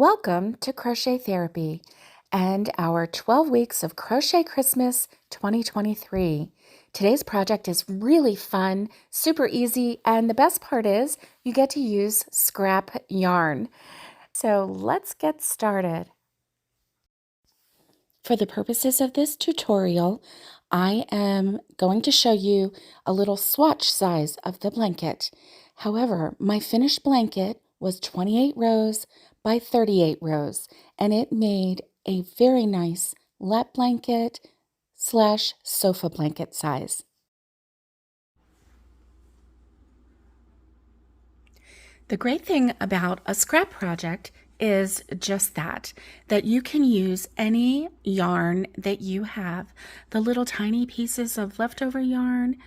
Welcome to Crochet Therapy and our 12 Weeks of Crochet Christmas 2023. Today's project is really fun, super easy, and the best part is you get to use scrap yarn. So let's get started. For the purposes of this tutorial, I am going to show you a little swatch size of the blanket. However, my finished blanket was 28 rows by 38 rows, and it made a very nice lap blanket / sofa blanket size. The great thing about a scrap project is just that you can use any yarn that you have. The little tiny pieces of leftover yarn,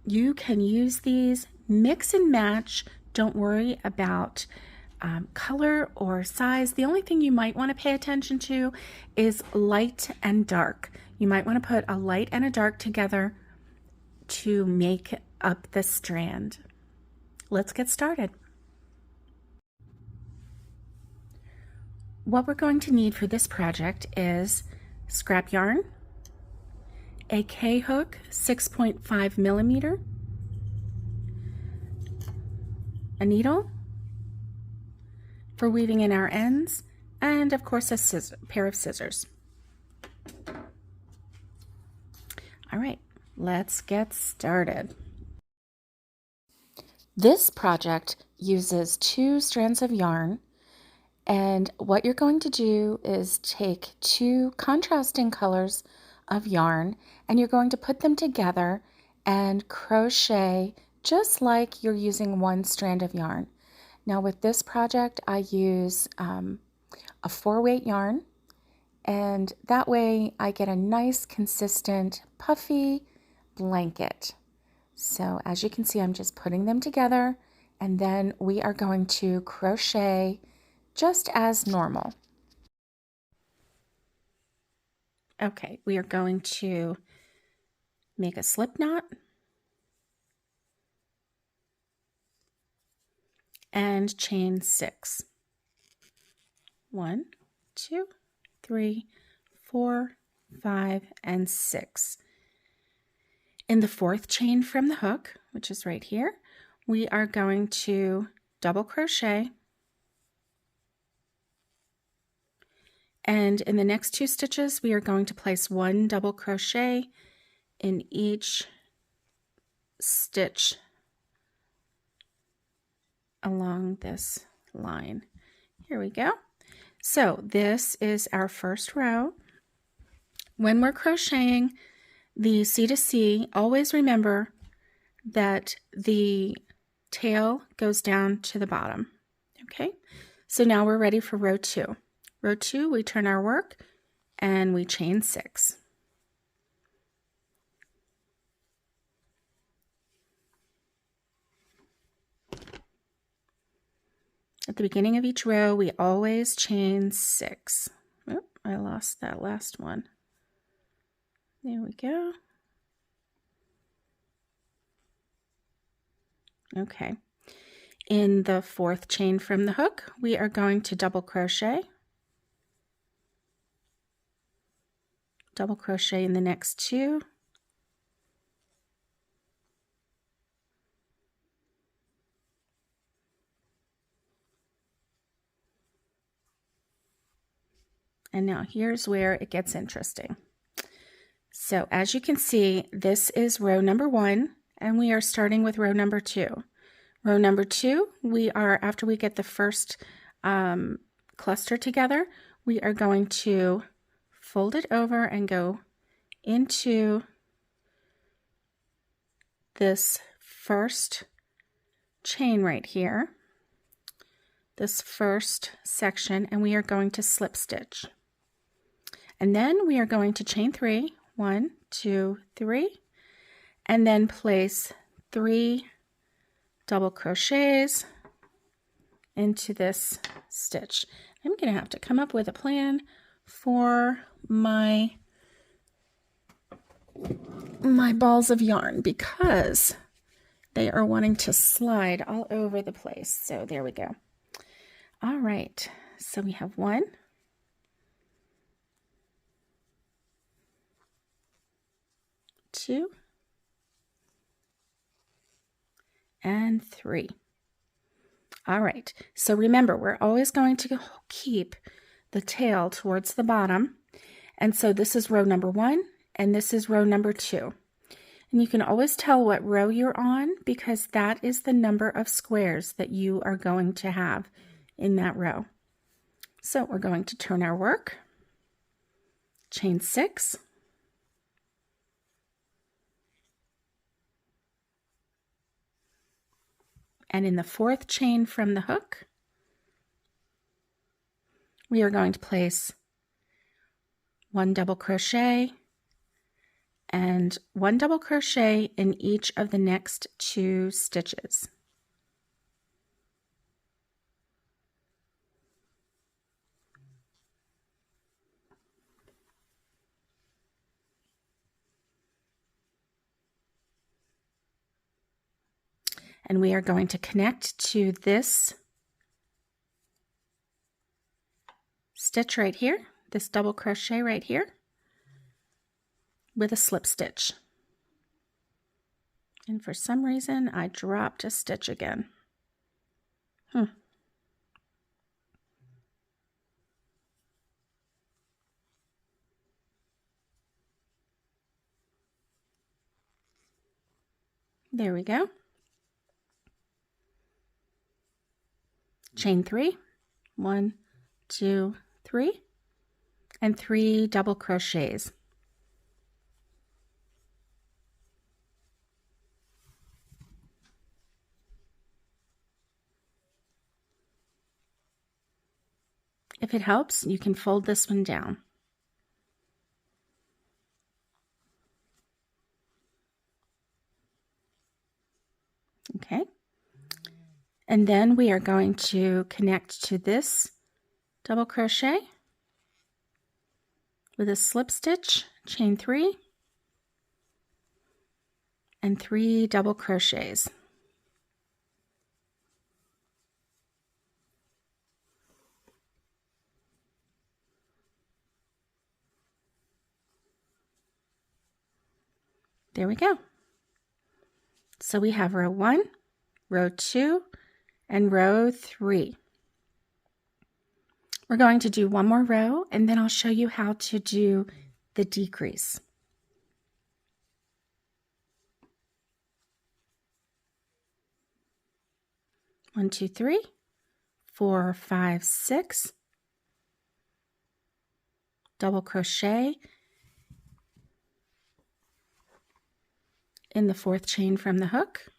you can use these, mix and match. Don't worry about color or size. The only thing you might want to pay attention to is light and dark. You might want to put a light and a dark together to make up the strand. Let's get started. What we're going to need for this project is scrap yarn, a K-hook 6.5 millimeter, a needle for weaving in our ends, and of course a pair of scissors. All right, let's get started. This project uses 2 strands of yarn, and what you're going to do is take 2 contrasting colors of yarn and you're going to put them together and crochet just like you're using 1 strand of yarn. Now with this project I use a 4-weight yarn, and that way I get a nice consistent puffy blanket. So as you can see, I'm just putting them together, and then we are going to crochet just as normal. Okay, we are going to make a slip knot and chain 6. 1, 2, 3, 4, 5, and 6. In the 4th chain from the hook, which is right here, we are going to double crochet, and in the next 2 stitches we are going to place 1 double crochet in each stitch along this line. Here we go. So this is our first row. When we're crocheting the C2C, always remember that the tail goes down to the bottom. Okay, so now we're ready for row 2. Row 2, we turn our work and we chain 6. At the beginning of each row, we always chain 6. Oh, I lost that last one. There we go. Okay. In the 4th chain from the hook, we are going to double crochet. Double crochet in the next 2. And now here's where it gets interesting. So as you can see, this is row number 1, and we are starting with row number 2. Row number 2, we are, after we get the first cluster together, we are going to fold it over and go into this first chain right here, this first section, and we are going to slip stitch. And then we are going to chain 3, 1, 2, 3, and then place 3 double crochets into this stitch. I'm going to have to come up with a plan for my balls of yarn because they are wanting to slide all over the place. So there we go. All right, So we have 1, 2, and 3. All right, so remember, we're always going to keep the tail towards the bottom. And so this is row number 1, and this is row number 2. And you can always tell what row you're on because that is the number of squares that you are going to have in that row. So we're going to turn our work, chain 6, and in the 4th chain from the hook, we are going to place 1 double crochet and 1 double crochet in each of the next 2 stitches. And we are going to connect to this stitch right here, this double crochet right here, with a slip stitch. And for some reason, I dropped a stitch again. There we go. Chain 3, 1, 2, 3, and 3 double crochets. If it helps, you can fold this one down. Okay. And then we are going to connect to this double crochet with a slip stitch, chain 3, and 3 double crochets. There we go. So we have row 1, row 2, and row 3. We're going to do one more row, and then I'll show you how to do the decrease. 1, 2, 3, 4, 5, 6, double crochet in the 4th chain from the hook,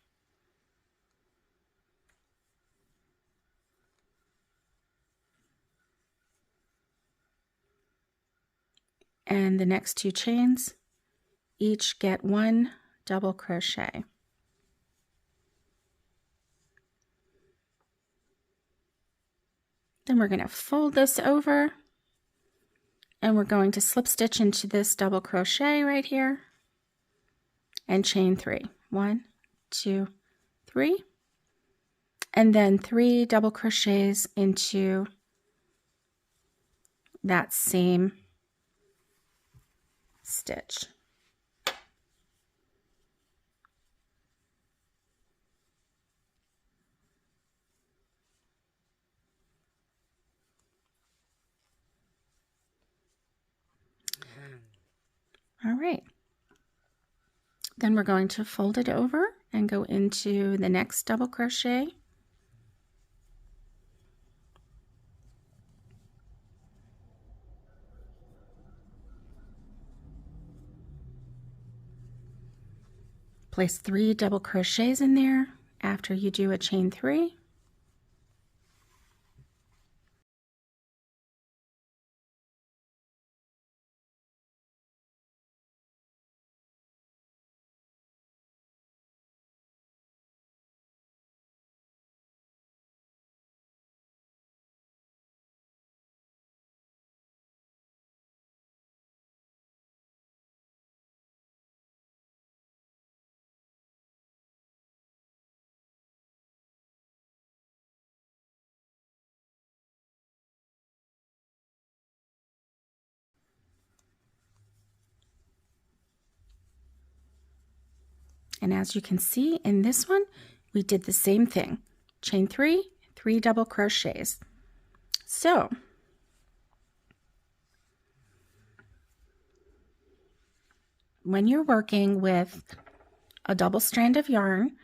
and the next 2 chains each get 1 double crochet. Then we're going to fold this over, and we're going to slip stitch into this double crochet right here and chain 3. 1, 2, 3, and then 3 double crochets into that same stitch. All right. Then we're going to fold it over and go into the next double crochet. Place 3 double crochets in there after you do a chain 3. And as you can see in this one, we did the same thing. Chain 3, 3 double crochets. So when you're working with a double strand of yarn,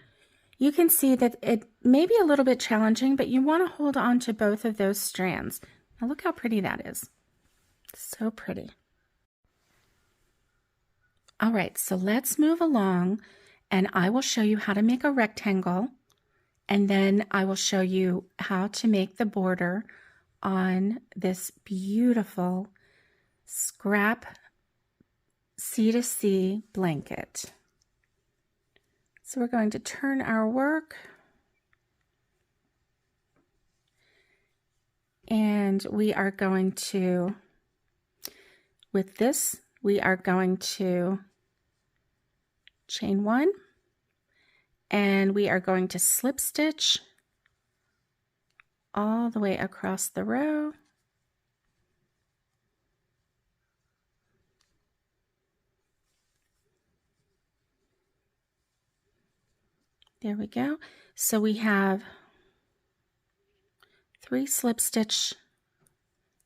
you can see that it may be a little bit challenging, but you want to hold on to both of those strands. Now look how pretty that is. So pretty. All right, so let's move along and I will show you how to make a rectangle, and then I will show you how to make the border on this beautiful Scrap C2C blanket. So we're going to turn our work, and we are going to, with this, we are going to chain 1, and we are going to slip stitch all the way across the row. There we go. So we have 3 slip stitch,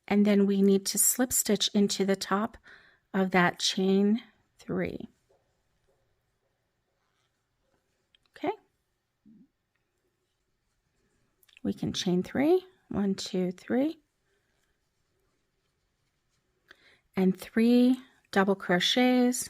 and then we need to slip stitch into the top of that chain 3. Okay. We can chain 3, 1, 2, 3, and 3 double crochets.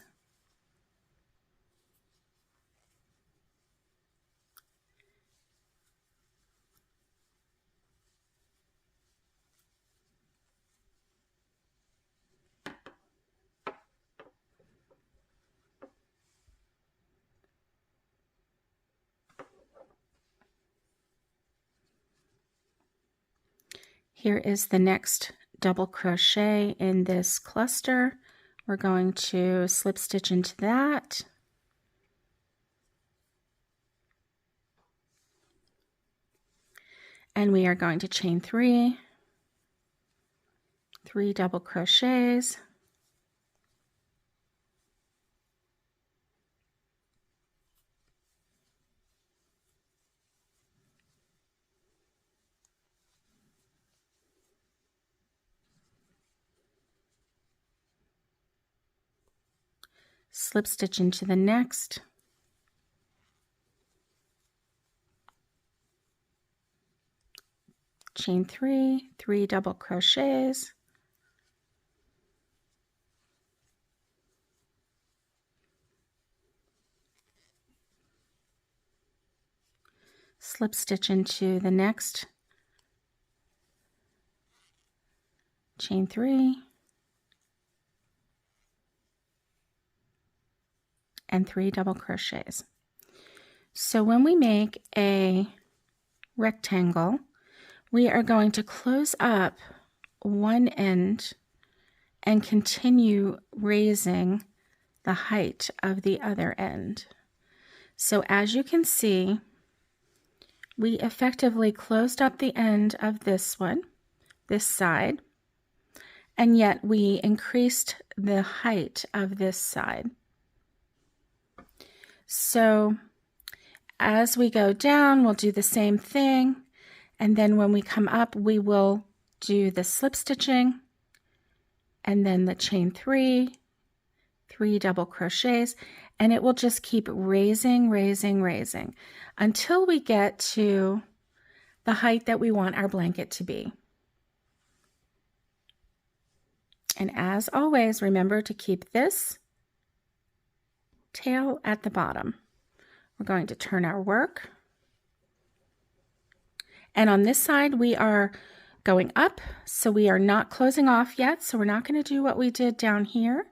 Here is the next double crochet in this cluster. We're going to slip stitch into that. And we are going to chain 3, 3 double crochets. Slip stitch into the next, chain 3, 3 double crochets, slip stitch into the next, chain 3, and 3 double crochets. So when we make a rectangle, we are going to close up one end and continue raising the height of the other end. So as you can see, we effectively closed up the end of this one, this side, and yet we increased the height of this side. So as we go down, we'll do the same thing, and then when we come up, we will do the slip stitching, and then the chain 3, 3 double crochets, and it will just keep raising, raising, raising until we get to the height that we want our blanket to be. And as always, remember to keep this tail at the bottom. We're going to turn our work. And on this side, we are going up, so we are not closing off yet, so we're not going to do what we did down here.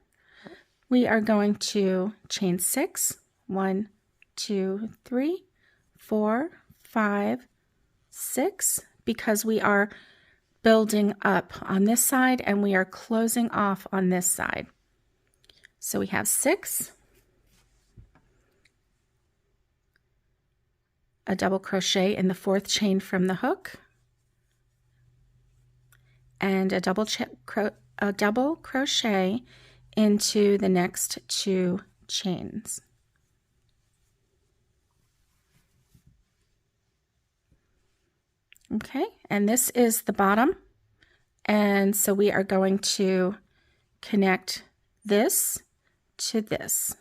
We are going to chain 6, 1, 2, 3, 4, 5, 6, because we are building up on this side and we are closing off on this side. So we have 6, a double crochet in the 4th chain from the hook, and a double crochet into the next 2 chains. Okay, and this is the bottom, and so we are going to connect this to this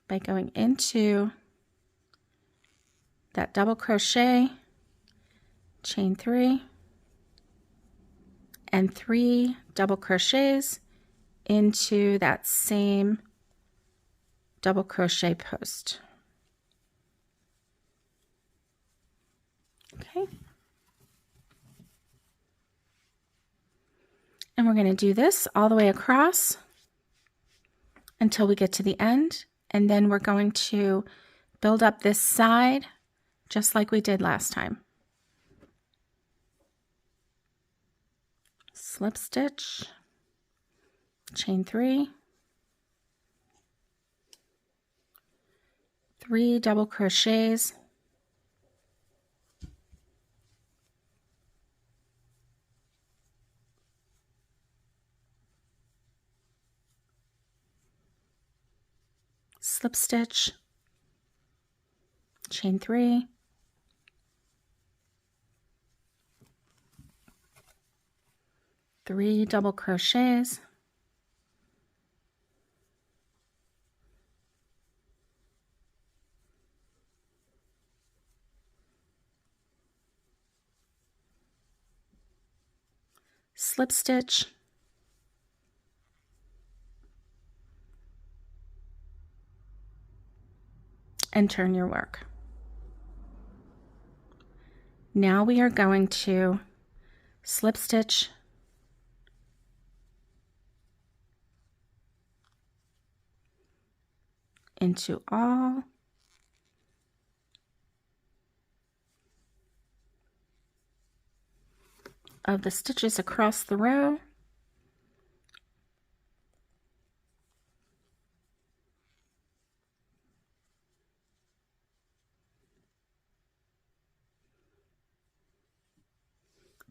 by going into that double crochet, chain 3, and 3 double crochets into that same double crochet post. Okay. And we're going to do this all the way across until we get to the end, and then we're going to build up this side just like we did last time. Slip stitch, chain 3, 3 double crochets, slip stitch, chain 3, three double crochets, slip stitch, and turn your work. Now we are going to slip stitch into all of the stitches across the row.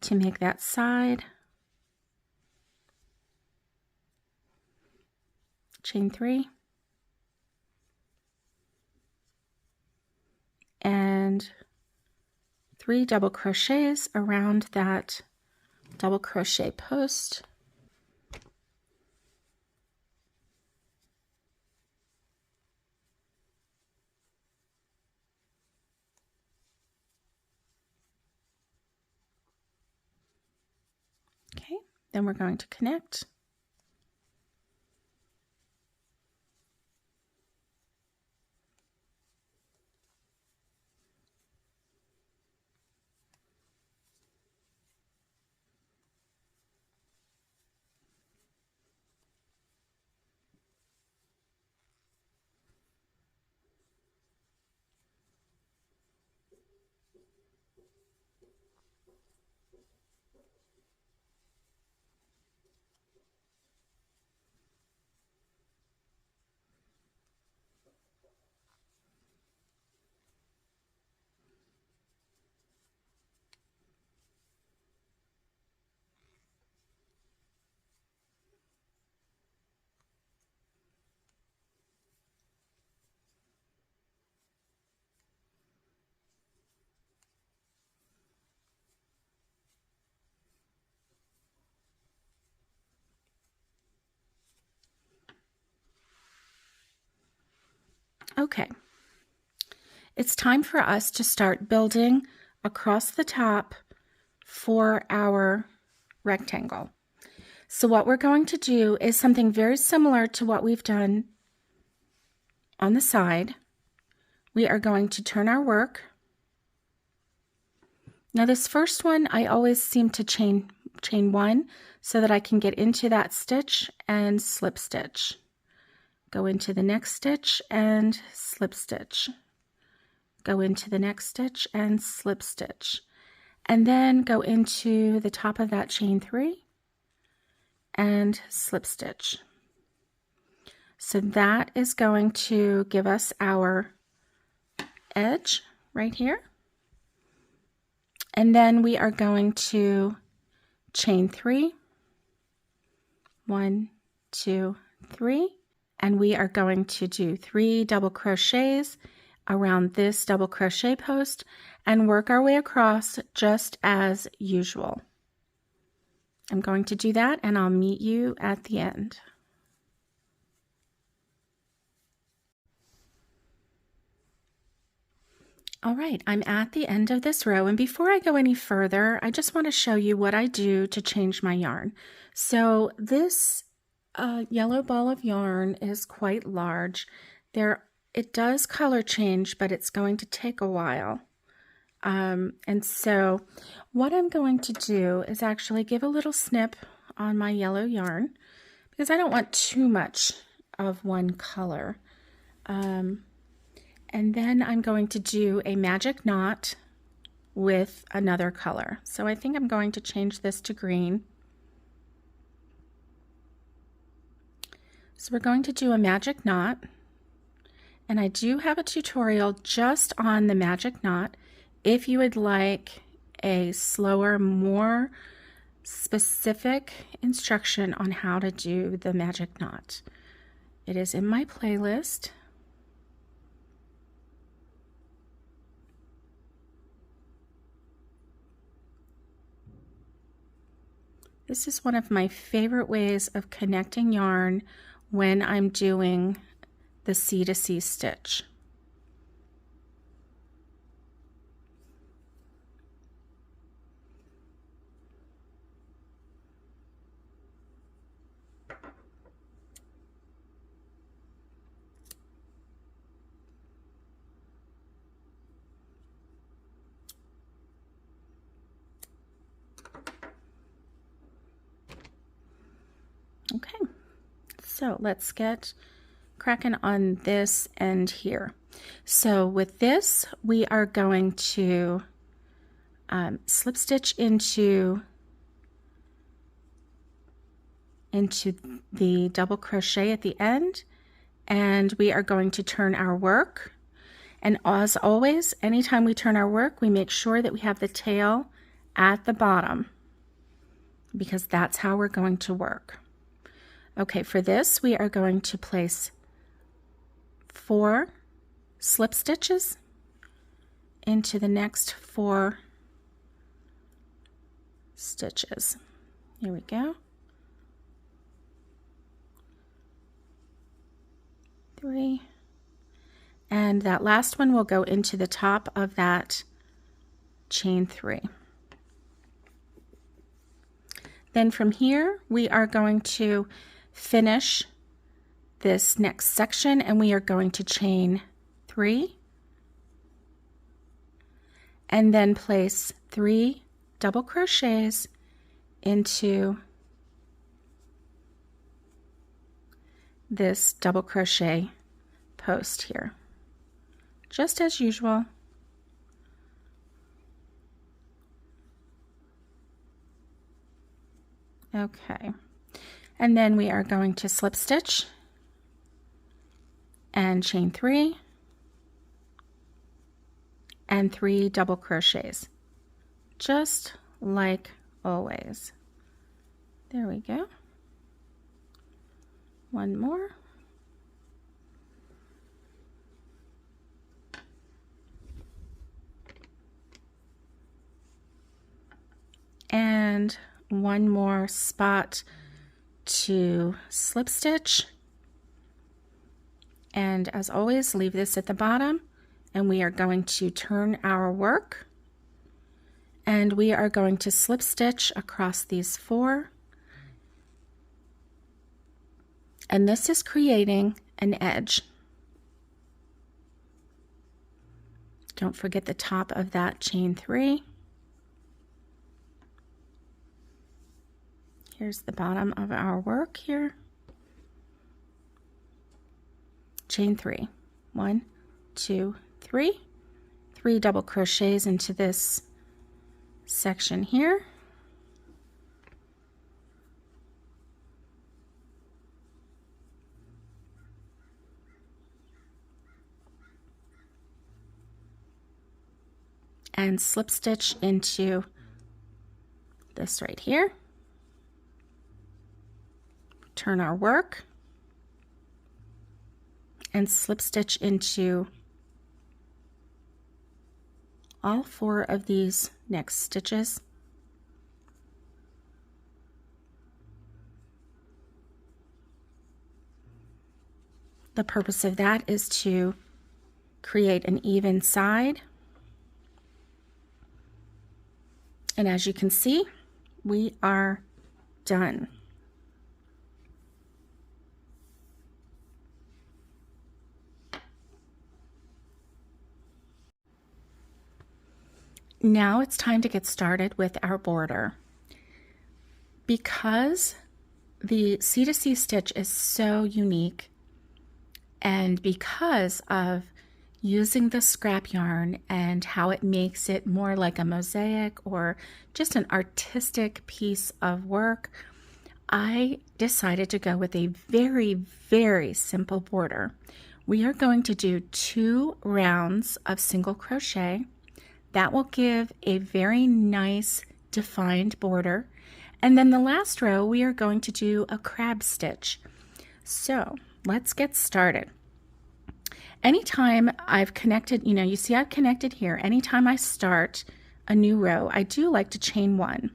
To make that side, chain 3, and 3 double crochets around that double crochet post. Okay, then we're going to connect. Okay, it's time for us to start building across the top for our rectangle. So what we're going to do is something very similar to what we've done on the side. We are going to turn our work. Now this first one, I always seem to chain 1 so that I can get into that stitch and slip stitch. Go into the next stitch and slip stitch. Go into the next stitch and slip stitch. And then go into the top of that chain 3 and slip stitch. So that is going to give us our edge right here. And then we are going to chain 3, 1, 2, 3, and we are going to do 3 double crochets around this double crochet post and work our way across just as usual. I'm going to do that and I'll meet you at the end. All right, I'm at the end of this row, and before I go any further, I just want to show you what I do to change my yarn. So this yellow ball of yarn is quite large. It does color change, but it's going to take a while. And so what I'm going to do is actually give a little snip on my yellow yarn because I don't want too much of one color. And then I'm going to do a magic knot with another color. So I think I'm going to change this to green. So we're going to do a magic knot. And I do have a tutorial just on the magic knot if you would like a slower, more specific instruction on how to do the magic knot. It is in my playlist. This is one of my favorite ways of connecting yarn when I'm doing the C2C stitch. Okay, so let's get cracking on this end here. So with this, we are going to slip stitch into the double crochet at the end, and we are going to turn our work. And as always, anytime we turn our work, we make sure that we have the tail at the bottom because that's how we're going to work. Okay, for this, we are going to place 4 slip stitches into the next 4 stitches. Here we go. 3. And that last one will go into the top of that chain 3. Then from here, we are going to finish this next section, and we are going to chain 3 and then place 3 double crochets into this double crochet post here, just as usual. Okay, and then we are going to slip stitch and chain 3 and 3 double crochets, just like always. There we go. One more. And one more spot to slip stitch, and as always, leave this at the bottom, and we are going to turn our work, and we are going to slip stitch across these 4, and this is creating an edge. Don't forget the top of that chain 3. Here's the bottom of our work here. Chain 3. 1, 2, 3. 3 double crochets into this section here. And slip stitch into this right here. Turn our work and slip stitch into all 4 of these next stitches. The purpose of that is to create an even side. And as you can see, we are done. Now it's time to get started with our border. Because the C2C stitch is so unique, and because of using the scrap yarn and how it makes it more like a mosaic or just an artistic piece of work, I decided to go with a very, very simple border. We are going to do 2 rounds of single crochet. That will give a very nice defined border. And then the last row, we are going to do a crab stitch. So let's get started. Anytime I've connected, you see I've connected here. Anytime I start a new row, I do like to chain 1.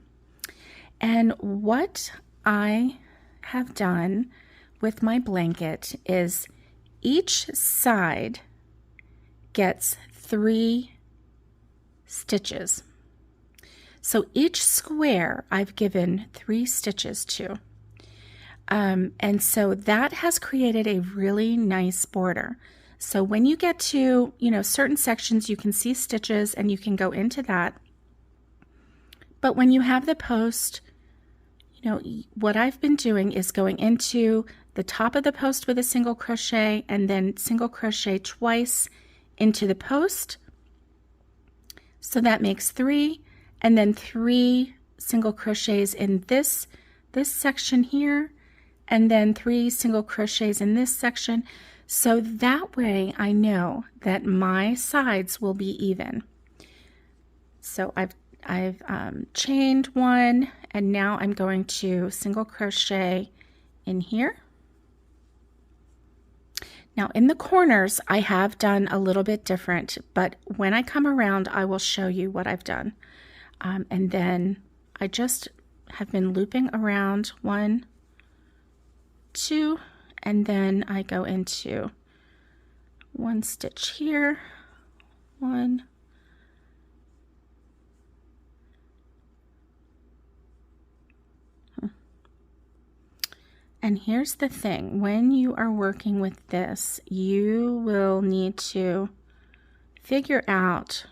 And what I have done with my blanket is each side gets 3 stitches. So each square I've given 3 stitches to. And so that has created a really nice border. So when you get to, certain sections, you can see stitches and you can go into that. But when you have the post, what I've been doing is going into the top of the post with a single crochet and then single crochet twice into the post. So that makes 3, and then 3 single crochets in this section here, and then 3 single crochets in this section. So that way I know that my sides will be even. So I've chained 1, and now I'm going to single crochet in here. Now in the corners I have done a little bit different, but when I come around I will show you what I've done. And then I just have been looping around 1, 2, and then I go into 1 stitch here, 1, and here's the thing, when you are working with this, you will need to figure out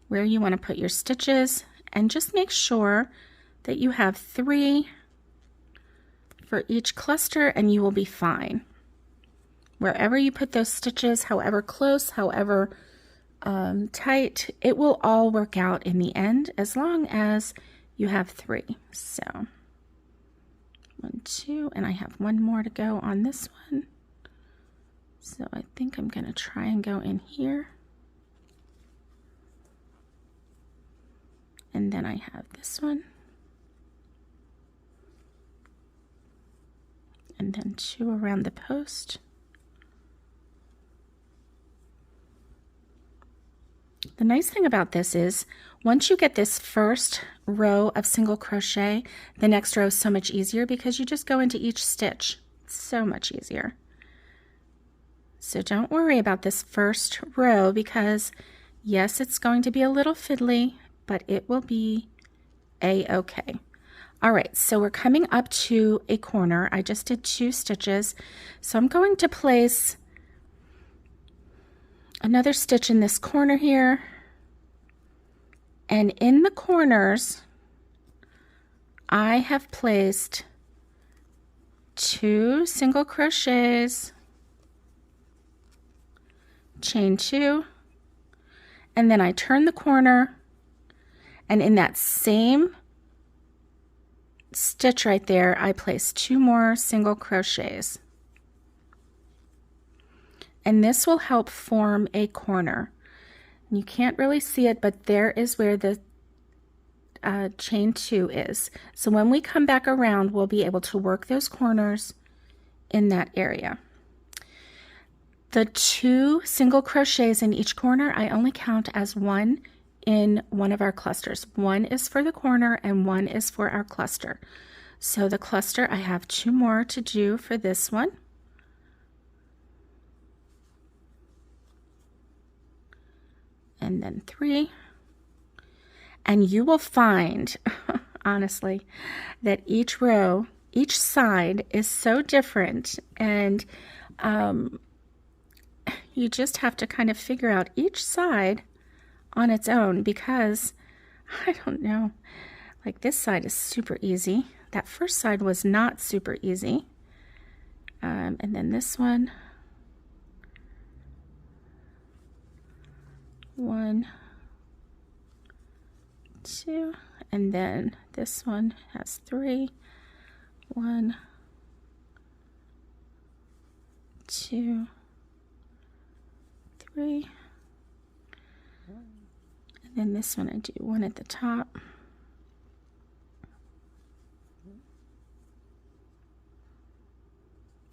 where you want to put your stitches, and just make sure that you have 3 for each cluster and you will be fine. Wherever you put those stitches, however close, however tight, it will all work out in the end as long as you have 3. So 1, 2, and I have 1 more to go on this one. So I think I'm going to try and go in here. And then I have this one. And then 2 around the post. The nice thing about this is once you get this first row of single crochet, the next row is so much easier because you just go into each stitch. It's so much easier. So don't worry about this first row because yes, it's going to be a little fiddly, but it will be a-okay. All right, so we're coming up to a corner. I just did 2 stitches. So I'm going to place another stitch in this corner here. And in the corners, I have placed 2 single crochets, chain 2, and then I turn the corner, and in that same stitch right there, I place 2 more single crochets. And this will help form a corner. You can't really see it, but there is where the chain 2 is. So when we come back around, we'll be able to work those corners in that area. The 2 single crochets in each corner, I only count as one in one of our clusters. One is for the corner and one is for our cluster. So the cluster, I have 2 more to do for this one. And then 3. And you will find, honestly, that each row, each side is so different, and you just have to kind of figure out each side on its own, because I don't know, like this side is super easy. That first side was not super easy. And then this one, 1, 2, and then this one has 3, 1, 2, 3, and then this one I do 1 at the top,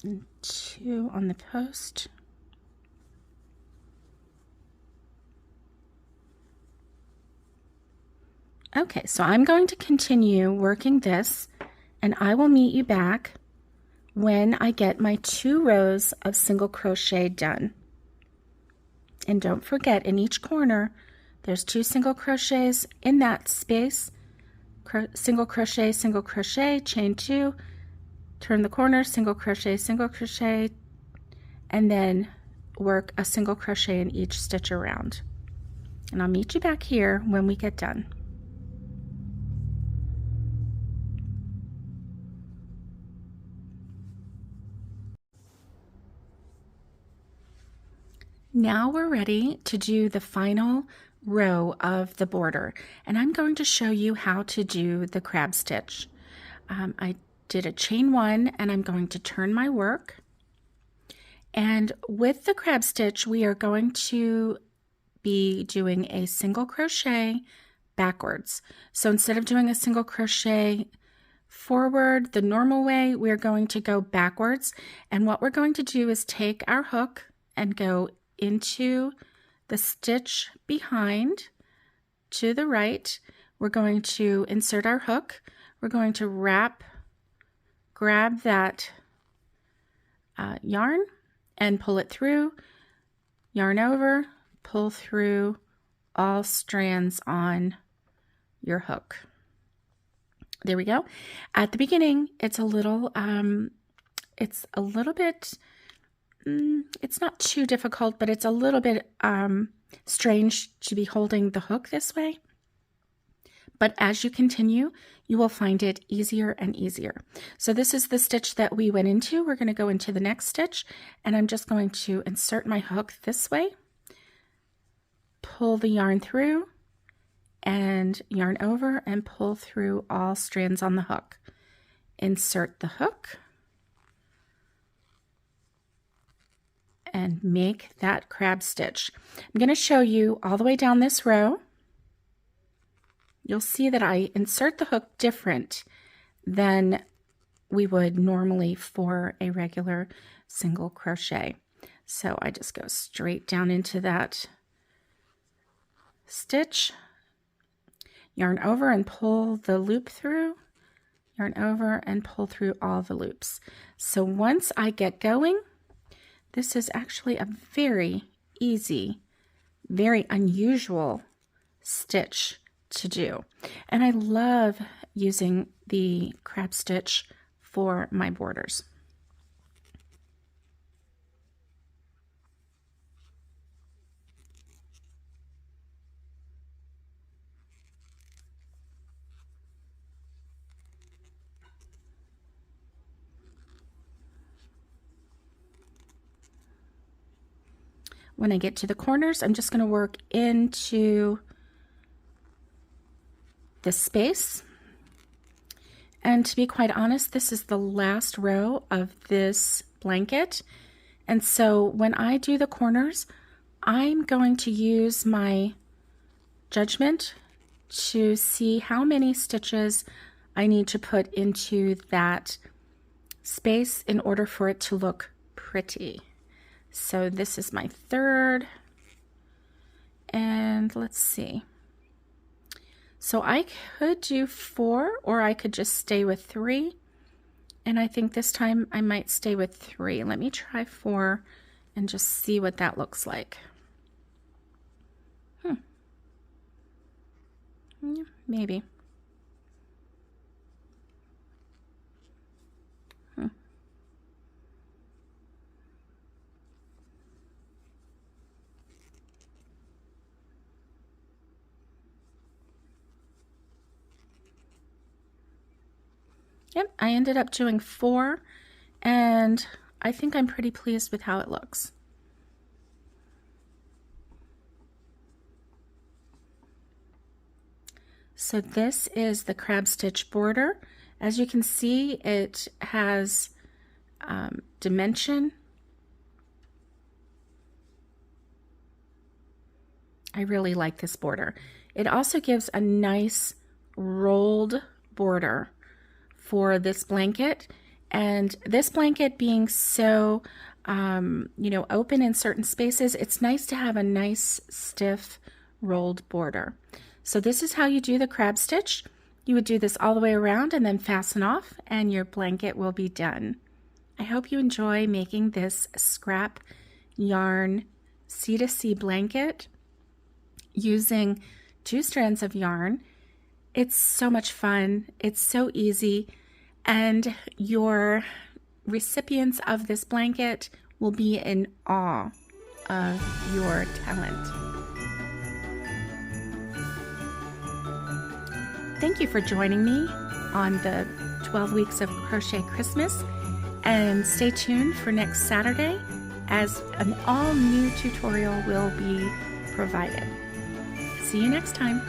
and 2 on the post. Okay, so I'm going to continue working this, and I will meet you back when I get my 2 rows of single crochet done. And don't forget, in each corner there's 2 single crochets in that space. Single crochet, chain 2, turn the corner, single crochet, and then work a single crochet in each stitch around. And I'll meet you back here when we get done. Now we're ready to do the final row of the border, and I'm going to show you how to do the crab stitch. I did a chain 1, and I'm going to turn my work, and with the crab stitch we are going to be doing a single crochet backwards. So instead of doing a single crochet forward the normal way, we're going to go backwards, and what we're going to do is take our hook and go into the stitch behind to the right. We're going to insert our hook. We're going to grab that yarn and pull it through, yarn over, pull through all strands on your hook. There we go. At the beginning, it's a little bit, it's not too difficult, but it's a little bit strange to be holding the hook this way. But as you continue, you will find it easier and easier. So this is the stitch that we went into. We're going to go into the next stitch, and I'm just going to insert my hook this way, pull the yarn through, and yarn over and pull through all strands on the hook. Insert the hook and make that crab stitch. I'm going to show you all the way down this row. You'll see that I insert the hook different than we would normally for a regular single crochet. So I just go straight down into that stitch, yarn over and pull the loop through, yarn over and pull through all the loops. So once I get going, this is actually a very easy, very unusual stitch to do. And I love using the crab stitch for my borders. When I get to the corners, I'm just going to work into the space. And to be quite honest, this is the last row of this blanket. And so when I do the corners, I'm going to use my judgment to see how many stitches I need to put into that space in order for it to look pretty. So this is my third, and let's see. So I could do 4, or I could just stay with 3. And I think this time I might stay with 3. Let me try 4 and just see what that looks like. Yeah, maybe. Yep, I ended up doing 4, and I think I'm pretty pleased with how it looks. So this is the crab stitch border. As you can see, it has dimension. I really like this border. It also gives a nice rolled border for this blanket, and this blanket being so open in certain spaces, it's nice to have a nice stiff rolled border. So this is how you do the crab stitch. You would do this all the way around and then fasten off, and your blanket will be done. I hope you enjoy making this scrap yarn C2C blanket using 2 strands of yarn. It's so much fun. It's so easy. And your recipients of this blanket will be in awe of your talent. Thank you for joining me on the 12 Weeks of Crochet Christmas, and stay tuned for next Saturday as an all-new tutorial will be provided. See you next time.